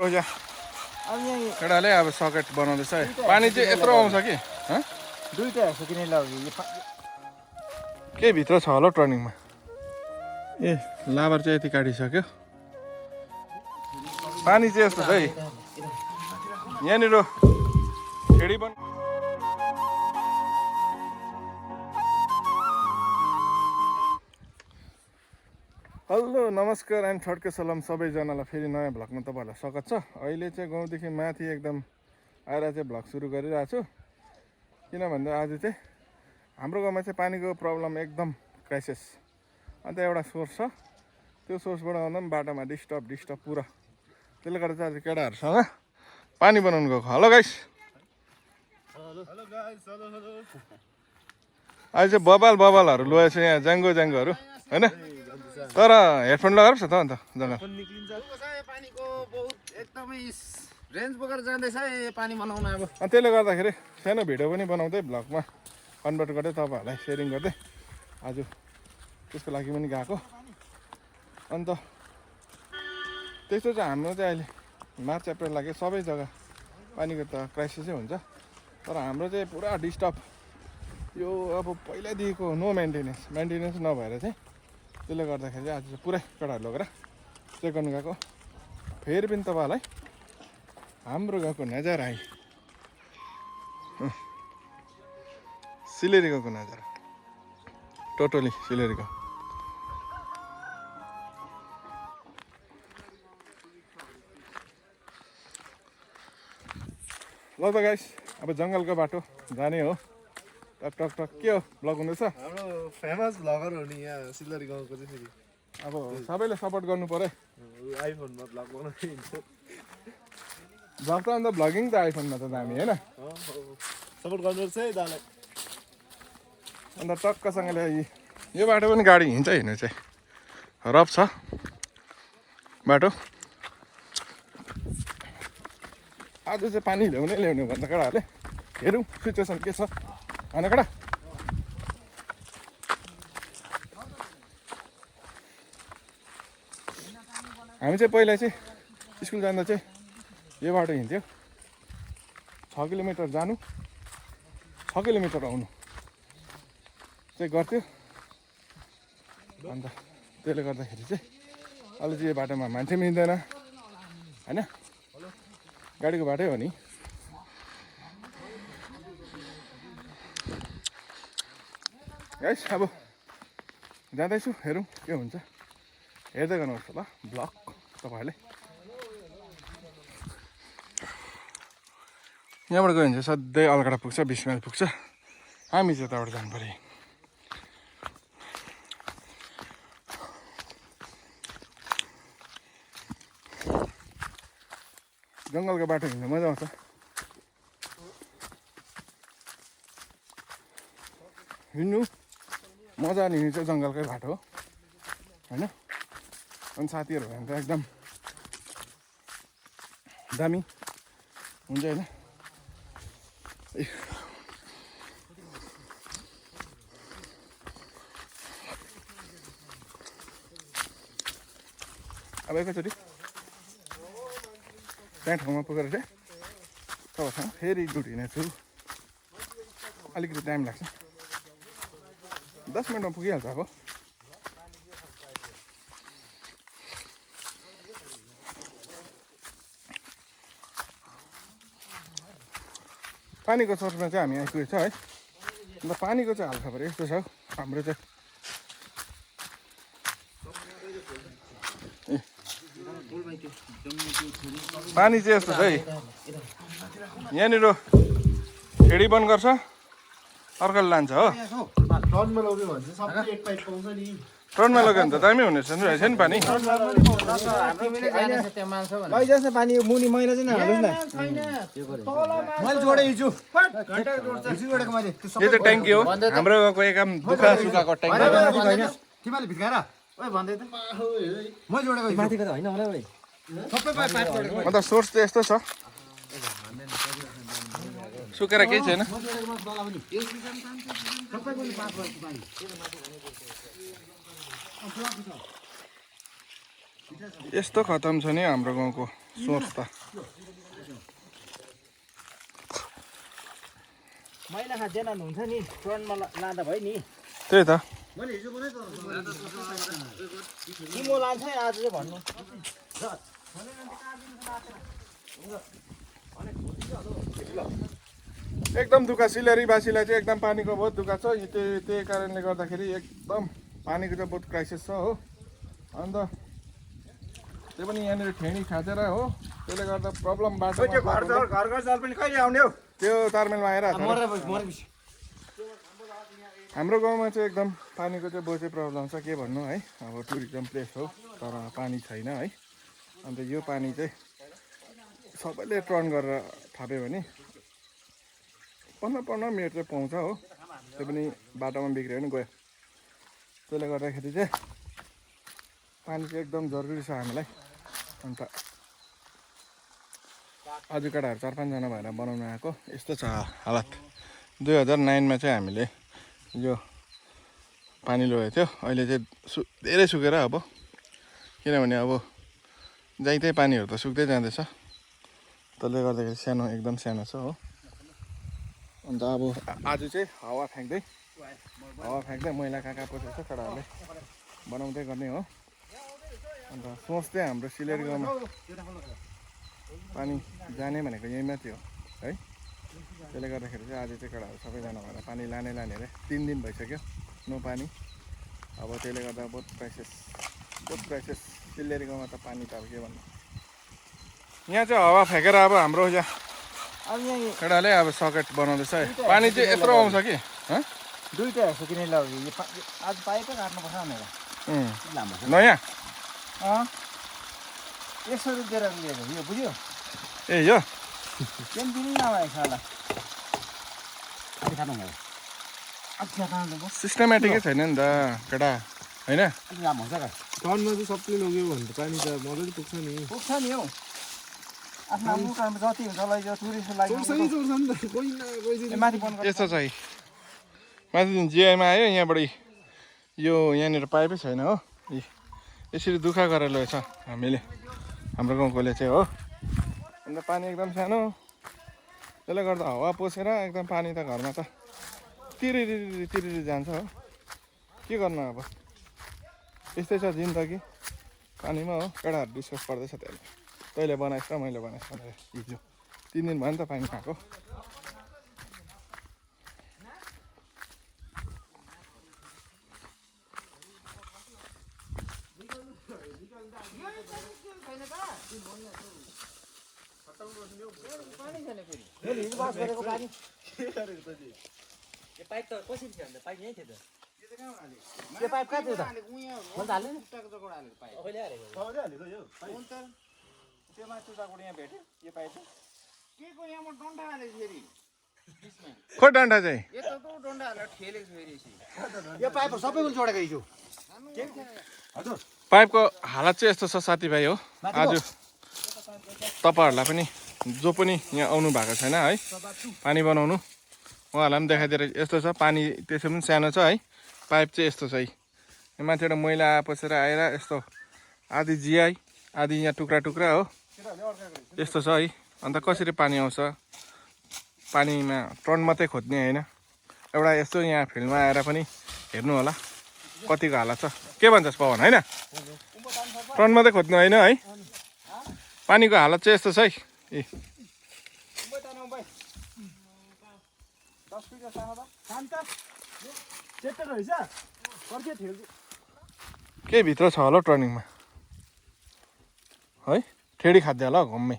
केटाले अब सकेट बनाउँदैछ है। पानी चाहिँ यत्रो आउँछ कि दुईटा हेर्छ किन के भित्र छ होला टर्निङमा। ए लाबर चाहिँ यति काटिसक्यो। पानी चाहिँ यस्तो छ है यहाँनिर खेडी बन। हेलो नमस्कार एन्ड छड्के सलाम सबैजनालाई फेरि नयाँ भ्लगमा तपाईँहरूलाई स्वागत छ। अहिले चाहिँ गाउँदेखि माथि एकदम आएर चाहिँ भ्लग सुरु गरिरहेको छु। किन भन्दा आज चाहिँ हाम्रो गाउँमा चाहिँ पानीको प्रब्लम एकदम क्राइसिस। अन्त एउटा सोर्स छ, त्यो सोर्सबाट आउँदा पनि बाटोमा डिस्टर्ब पुरा। त्यसले गर्दा चाहिँ आज केटाहरूसँग पानी बनाउनु गएको। Hello guys. अहिले चाहिँ बबालहरू लोएछ यहाँ ज्याङ्गोहरू होइन, तर हेडफोन लगाएर छ त अन्त जग्गा पानीको बहुत एकदमै रेन्ज बोकेर जाँदैछ पानी बनाउन। अब त्यसले गर्दाखेरि सानो भिडियो पनि बनाउँदै भ्लगमा कन्भर्ट गर्दै तपाईँहरूलाई सेयरिङ गर्दै आज त्यसको लागि पनि गएको। अन्त त्यस्तो चाहिँ हाम्रो चाहिँ अहिले मार्च अप्रिल लागि सबै जग्गा पानीको त क्राइसिसै हुन्छ, तर हाम्रो चाहिँ पुरा डिस्टर्ब। यो अब पहिल्यैदेखिको नो मेन्टेनेन्स नभएर चाहिँ त्यसले गर्दाखेरि चाहिँ आज चाहिँ पुरै केटाहरू लगेर चेक गर्नु गएको। फेरि पनि तपाईँहरूलाई हाम्रो गाउँको नजारा आयो, सिलेरी गाउँको नजारा, टोटली सिलेरी गाउँ। ल त गाइस, अब जङ्गलको बाटो जाने हो। टक के हो भ्लग हुँदैछ? हाम्रो फेमस भ्लगर हो नि यहाँ सिलगढी गाउँको चाहिँ फेरि अब सबैले सपोर्ट गर्नु पर्यो। आइफोनमा भ्लग बनाउँदै हिँड्छ। भ्लग त अन्त भ्लगिङ त आइफोनमा त दामी होइन, सपोर्ट गर्नुपर्छ है दालाई। अन्त टक्कसँगले यो बाटो पनि गाडी हिँड्छ हिँड्नु चाहिँ रफ छ बाटो। आज चाहिँ पानी ल्याउने भन्छ केटाहरूले। हेरौँ सिचुएसन के छ होइन केटा। हामी चाहिँ पहिला चाहिँ स्कुल जाँदा चाहिँ यो बाटो हिँड्थ्यो। 6 किलोमिटर जानु 6 किलोमिटर आउनु चाहिँ गर्थ्यो। अन्त त्यसले गर्दाखेरि चाहिँ अहिले चाहिँ यो बाटोमा मान्छे मिल्दैन होइन, गाडीको बाटै हो नि। गाइस अब जाँदैछु, हेरौँ के हुन्छ, हेर्दै गर्नुहोस् ल भ्लग तपाईँहरूले। यहाँबाट गयो भने चाहिँ सधैँ अलगढा पुग्छ, 20 माइल पुग्छ। हामी चाहिँ यताबाट जानु पऱ्यो। जङ्गलको बाटो हिँड्नु मजा आउँछ। हिँड्नु मजा लिनु चाहिँ जङ्गलकै बाटो हो होइन। अनि साथीहरू भयो भने त एकदम दामी हुन्छ होइन। अब एकैचोटि त्यहाँ ठाउँमा पुगेर चाहिँ तपाईँसँग फेरि ड्युटी हिँड्नेछु। अलिकति टाइम लाग्छ, 10 मिनटमा पुगिहाल्छ। अब पानीको सोर्समा चाहिँ हामी आइपुगेको छ है। अन्त पानीको चाहिँ हालखबर यस्तो छ हाम्रो चाहिँ। पानी चाहिँ यस्तो छ है यहाँनिर खेडी बन्द गर्छ, अर्काले लान्छ हो। टर्नमा लग्यो भने चाहिँ सबै एक पाइप पाउँछ नि। टर्नमा लग्यो भने त दामी हुने रहेछ नि पानी। लैजास् न पानी मुनि मैला चाहिँ नहाल्नुहोस् न। मैले जोडे हिजो जोडेको मैले। यो चाहिँ ट्याङ्की हो हाम्रो गाउँको एकदम दुःख सुखाको ट्याङ्की। तिमीले भित्काएर ओइ भन्दै त म जोडेको माथिको त हैन होला ओइ सबै पाइप जोडेको। अन्त सोर्स चाहिँ यस्तो छ, सुकेर केही छैन। यस्तो खतम छ नि हाम्रो गाउँको सोच त। मैला खाँदैन हुन्छ नि ट्रनमा लाँदा भयो नि। त्यही त मैले हिजो पनि कि म लान्छ आज चाहिँ भन्नु एकदम दुःख सिलेरीवासीलाई चाहिँ एकदम पानीको बहुत दुःख छ। त्यही कारणले गर्दाखेरि एकदम पानीको चाहिँ बहुत क्राइसिस छ हो। अन्त त्यो पनि यहाँनिर ठेनी खाँचेर हो, त्यसले गर्दा प्रब्लम बाटो घर जाल पनि कहिले आउने हौ? त्यो तारमेलमा आइरहेको छ। हाम्रो गाउँमा चाहिँ एकदम पानीको चाहिँ बहुत प्रब्लम छ, के भन्नु है। अब टुरिज्म प्लेस हो तर पानी छैन है। अन्त यो पानी चाहिँ सबैले टर्न गरेर थाप्यो भने 15 मिनट चाहिँ पाउँछ हो। त्यो पनि बाटोमा बिग्रियो भने गयो। त्यसले गर्दाखेरि चाहिँ पानी चाहिँ एकदम जरुरी छ हामीलाई। अन्त आज केटाहरू 4-5 जना भएर बनाउन आएको। यस्तो छ हालत। 2009मा चाहिँ हामीले यो पानी लगेको थियो। अहिले चाहिँ धेरै सुकेर अब, किनभने अब जहीँ त्यही पानीहरू त सुक्दै जाँदैछ। त्यसले गर्दाखेरि सानो एकदम सानो छ हो। अन्त अब आज चाहिँ हावा फ्याँक्दै मैला कहाँ पसेको छ केटाहरूले बनाउँदै गर्ने हो। अन्त सोच चाहिँ हाम्रो सिलेरी गाउँमा पानी जाने भनेको यहीँ माथि हो है। त्यसले गर्दाखेरि चाहिँ आज चाहिँ केटाहरू सबैजना भएर पानी लाने रे 3 दिन भइसक्यो नो पानी। अब त्यसले गर्दा बहुत क्राइसिस सिलेरी गाउँमा त पानी त अब के भन्नु। यहाँ चाहिँ हावा फ्याँकेर अब हाम्रो यहाँ केटाले अब सकेट बनाउँदैछ है। पानी चाहिँ यत्रो आउँछ कि दुईटा हेर्छु किन आज पाइपै काट्नुपर्छ भनेर नयाँ 100 रुपियाँ लिएको यो बुझ्यो। ए यो केही दिनु नभएछ होला। सिस्टमेटिकै छैन नि त केटा होइन। लामो हुन्छ टनमा चाहिँ सबले लग्यो भने त पानी त मजाले पुग्छ नि। पुग्छ नि हौ। आफ्नो आफ्नो काम जति हुन्छ लैजाऊ टुरिस्टको लागि माथि बन्द यस्तो चाहिँ माथि जिआईमा आयो यहाँबाट यो यहाँनिर पाइपै छैन हो। यसरी दुःख गरेर लगेछ हाम्रो गाउँकोले चाहिँ हो। अन्त पानी एकदम सानो, त्यसले गर्दा हावा पसेर एकदम पानी त घरमा त तिरिरी जान्छ हो। के गर्नु अब यस्तै छ जिन्दगी पानीमा हो। केटाहरू डिस्कस गर्दैछ तैँले बनाइस् र मैले बनाइस् भनेर। हिजो 3 दिन भयो नि त पानी खाएको। पाइप त कसरी थियो अन्त? पाइप यहीँ थियो त। त्यो पाइप कहाँ थियो त? मैले हालेँ नि। अहिले हालेको त्यो माथि उताबाट यहाँ भेट्यो यो पाइप के को यहाँबाट डन्डा हालेको फेरि खोइ डन्डा चाहिँ यता त डन्डा हालेर ठेलेको फेरि यो पाइप सबैको जोडेको हिजो। हजुर पाइपको हालत चाहिँ यस्तो छ साथीभाइ हो। आज तपाईँहरूलाई पनि जो पनि यहाँ आउनु भएको छैन है पानी बनाउनु, उहाँहरूलाई पनि देखाइदिएर यस्तो छ। पानी त्यसो पनि सानो छ है। पाइप चाहिँ यस्तो छ है। माथिबाट मैला पसेर आएर यस्तो आधी जिआई आधी यहाँ टुक्रा हो यस्तो छ है। अन्त कसरी पानी आउँछ? पानीमा ट्रन मात्रै खोज्ने होइन, एउटा यस्तो यहाँ फिल्डमा आएर पनि हेर्नु होला कतिको हालत छ। के भन्छस् पवन होइन? ट्रन मात्रै खोज्नु होइन है। पानीको हालत चाहिँ यस्तो छ है। के भित्र छ होला टर्निङमा है। ठेडी खाद्य होला घुम्मै।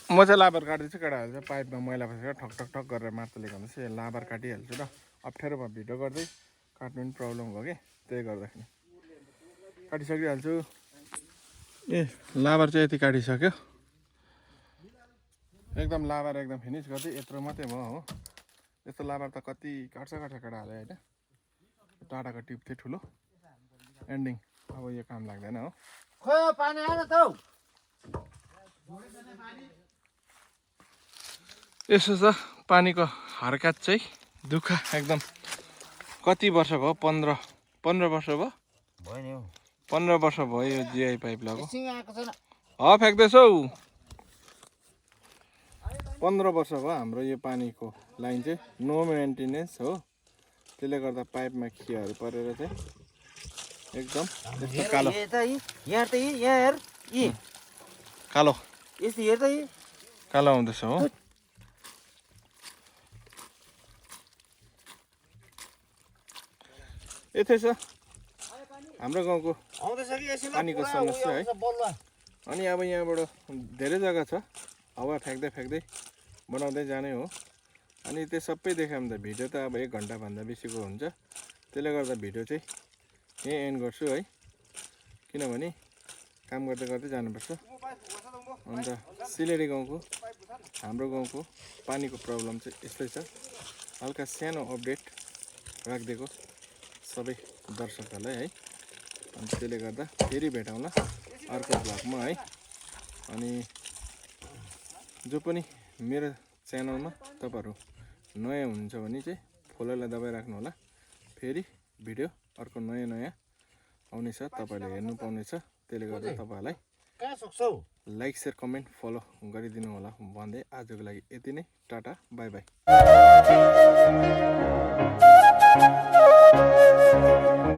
म चाहिँ लाबर काट्दैछु केटाहरू चाहिँ पाइपमा मैला पसेर ठक गरेर मार्तले गर्दैछु। यो लाबर काटिहाल्छु र अप्ठ्यारोमा भिडियो गर्दै काट्नु पनि प्रब्लम भयो कि त्यही गर्दाखेरि काटिसकिहाल्छु। ए लाबर चाहिँ यति काटिसक्यो एकदम। लाबर एकदम फिनिस गर्दै यत्रो मात्रै भयो हो। यस्तो लाबर त कति काट्छ केटाहरूले होइन। टाटाको टिप थियो ठुलो एन्डिङ। अब यो काम लाग्दैन हो। खोइ पानी आएन त हौ। यसो छ पानीको हरकत चाहिँ दुःख एकदम। कति वर्ष भयो? 15 वर्ष भयो। भयो नि हौ 15 वर्ष भयो यो जिआई पाइप लगाएको। एकछिन आएको छैन फ्याँक्दैछौ। 15 वर्ष भयो हाम्रो यो पानीको लाइन चाहिँ नो मेन्टेनेन्स हो। त्यसले गर्दा पाइपमा खियाहरू परेर चाहिँ एकदम यस्तो कालो यहाँ हेर कालो यस्तो हेर त कालो आउँदैछ हो। यतै छ हाम्रो गाउँको पानीको समस्या है। अनि अब यहाँबाट धेरै जग्गा छ हावा फ्याँक्दै फ्याँक्दै बनाउँदै जाने हो। अनि त्यो सबै देखायो भने त भिडियो त अब 1 घन्टाभन्दा बेसीको हुन्छ। त्यसले गर्दा भिडियो चाहिँ यहीँ एन्ड गर्छु है, किनभने काम गर्दै गर्दै जानुपर्छ। अन्त सिलेरी गाउँको हाम्रो गाउँको पानीको प्रब्लम चाहिँ यस्तै छ। हल्का सानो अपडेट राखिदिएको सबै दर्शकहरूलाई है। अनि त्यसले गर्दा फेरि भेटौँला अर्को भ्लगमा है। अनि जो पनि मेरो च्यानलमा तपाईँहरू नयाँ हुनुहुन्छ भने चाहिँ फलोलाई दबाइराख्नु होला। फेरि भिडियो अर्को नयाँ आउनेछ, तपाईँहरूले हेर्नु पाउनेछ। त्यसले गर्दा तपाईँहरूलाई लाइक शेयर कमेन्ट फलो गरिदिनु होला भन्दै आजको लागि यति नै। Tata bye by.